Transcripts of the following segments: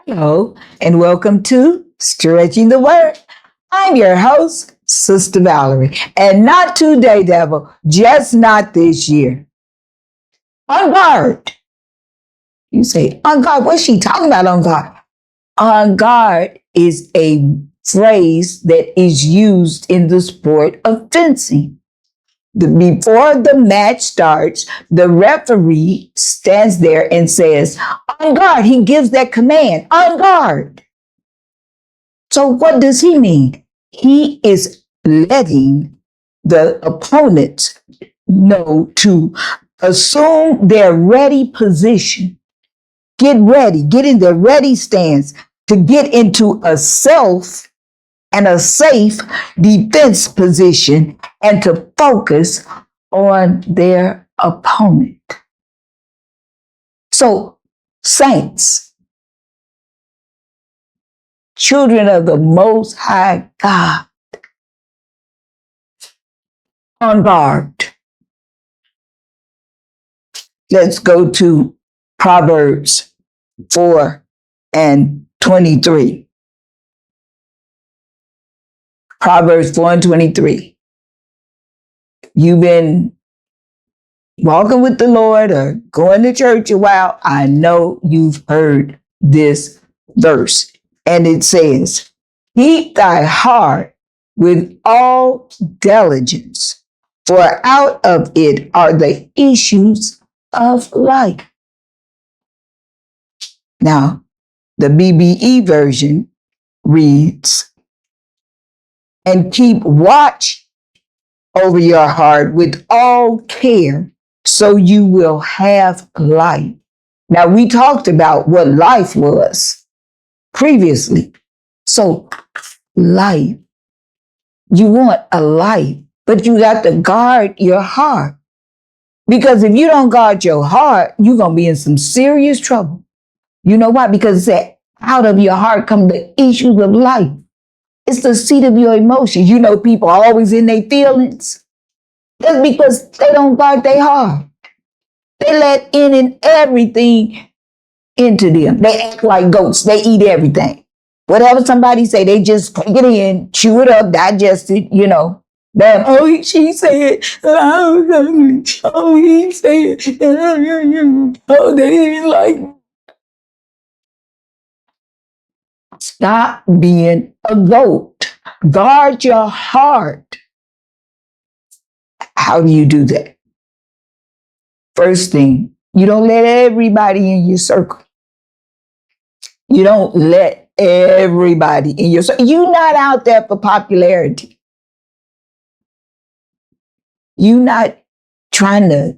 Hello, and welcome to Stretching the Word. I'm your host, Sister Valerie, and not today, devil, just not this year. On guard. You say, on guard, what's she talking about on guard? On guard is a phrase that is used in the sport of fencing. Before the match starts, the referee stands there and says, on guard. He gives that command, on guard. So what does he mean? He is letting the opponents know to assume their ready position. Get ready, get in their ready stance to get into a self and a safe defense position and to focus on their opponent. So, saints, children of the Most High God, on guard. Let's go to Proverbs 4 and 23. Proverbs 4 and 23. You've been walking with the Lord or going to church a while. I know you've heard this verse. And it says, keep thy heart with all diligence, for out of it are the issues of life. Now, the BBE version reads, and keep watch over your heart with all care, so you will have life. Now, we talked about what life was previously. So, life. You want a life, but you got to guard your heart. Because if you don't guard your heart, you're going to be in some serious trouble. You know why? Because it said, out of your heart come the issues of life. It's the seat of your emotions. You know, people are always in their feelings. That's because they don't guard their heart. They let in and everything into them. They act like goats. They eat everything. Whatever somebody say, they just take it in, chew it up, digest it, you know. Damn, oh, she said, oh, he said, oh, they didn't like me. Stop being a goat. Guard your heart. How do you do that? First thing, you don't let everybody in your circle. You don't let everybody in your circle. You're not out there for popularity. You're not trying to,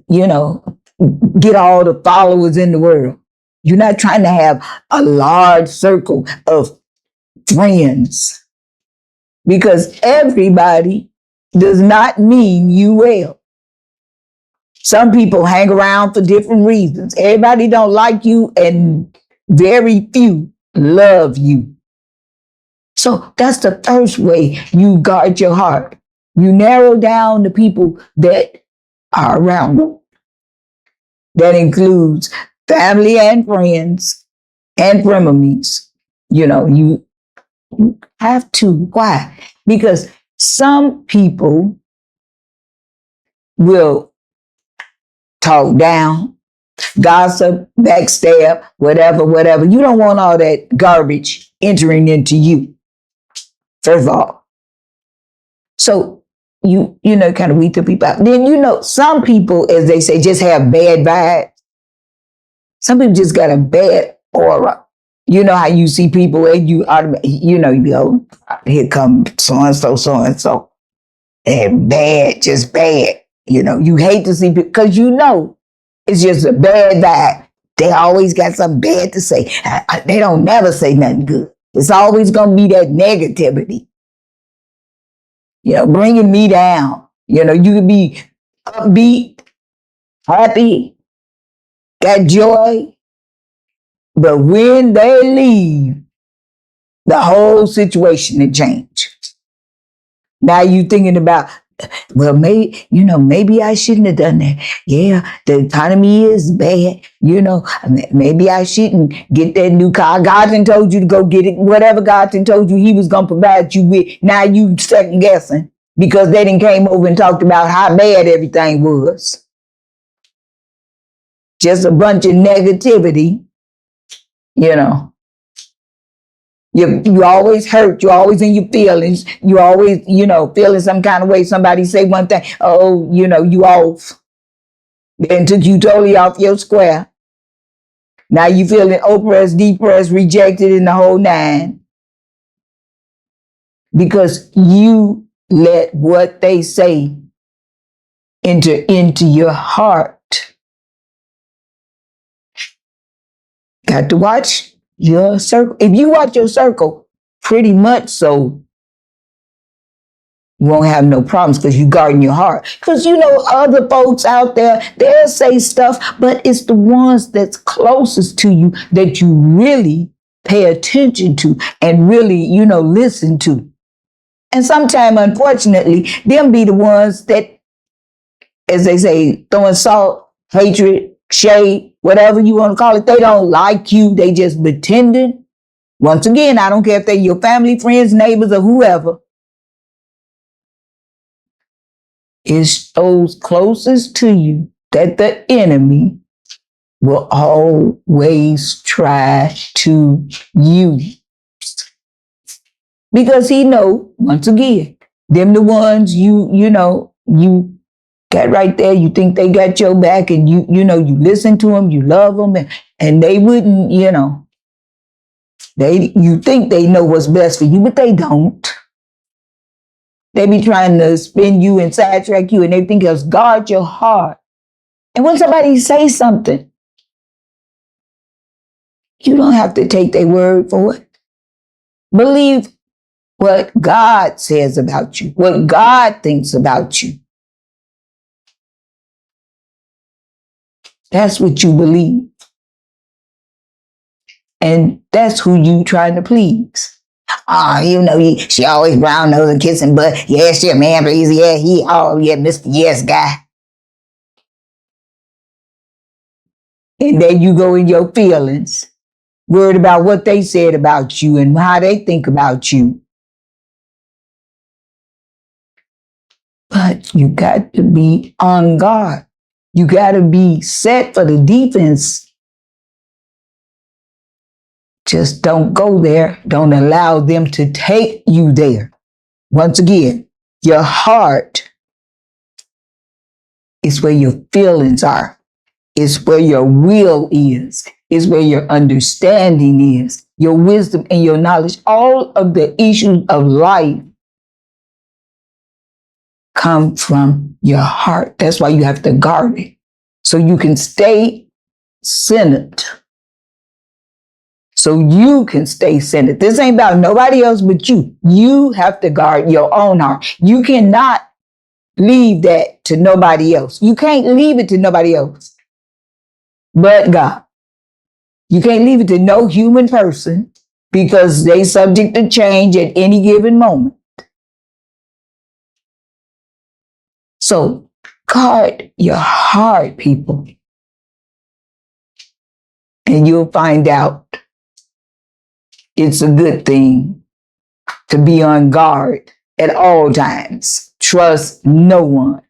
get all the followers in the world. You're not trying to have a large circle of friends. Because everybody does not mean you well. Some people hang around for different reasons. Everybody don't like you and very few love you. So that's the first way you guard your heart. You narrow down the people that are around you. That includes family and friends and frenemies. You have to. Why? Because some people will talk down, gossip, backstab, whatever. You don't want all that garbage entering into you, first of all. So you kind of weed the people out. Then, some people, as they say, just have bad vibes. Some people just got a bad aura. You know how you see people and you go, here come so-and-so. And bad, just bad. You hate to see people because it's just a bad vibe. They always got something bad to say. They don't never say nothing good. It's always going to be that negativity. Bringing me down. You can be upbeat, happy, got joy. But when they leave, the whole situation had changed. Now you thinking about well, maybe I shouldn't have done that. Yeah, the economy is bad. Maybe I shouldn't get that new car. God done told you to go get it. Whatever God done told you he was going to provide you with. Now you second guessing because they done came over and talked about how bad everything was. Just a bunch of negativity, you know. You always hurt. You're always in your feelings. You always, feeling some kind of way. Somebody say one thing. Oh, you off. Then took you totally off your square. Now you feeling oppressed, depressed, rejected in the whole nine. Because you let what they say enter into your heart. Got to watch your circle. If you watch your circle, pretty much so, you won't have no problems because you guarding your heart. Because other folks out there, they'll say stuff, but it's the ones that's closest to you that you really pay attention to and really, listen to. And sometimes, unfortunately, them be the ones that, as they say, throwing salt, hatred, shade, whatever you want to call it, they don't like you. They just pretending. Once again, I don't care if they're your family, friends, neighbors, or whoever. It's those closest to you that the enemy will always try to use. Because he know, once again, them the ones you got right there, you think they got your back and you listen to them, you love them, and they wouldn't, you think they know what's best for you, but they don't. They be trying to spin you and sidetrack you and everything else. Guard your heart. And when somebody says something, you don't have to take their word for it. Believe what God says about you, what God thinks about you. That's what you believe. And that's who you trying to please. She always brown nose and kissing butt. Yeah, she a man, please. Yeah, Mr. Yes guy. And then you go in your feelings, worried about what they said about you and how they think about you. But you got to be on guard. You got to be set for the defense. Just don't go there. Don't allow them to take you there. Once again, your heart is where your feelings are. It's where your will is. It's where your understanding is. Your wisdom and your knowledge. All of the issues of life come from your heart. That's why you have to guard it. So you can stay centered. So you can stay centered. This ain't about nobody else but you. You have to guard your own heart. You cannot leave that to nobody else. You can't leave it to nobody else but God. You can't leave it to no human person because they subject to change at any given moment. So guard your heart, people. And you'll find out it's a good thing to be on guard at all times. Trust no one.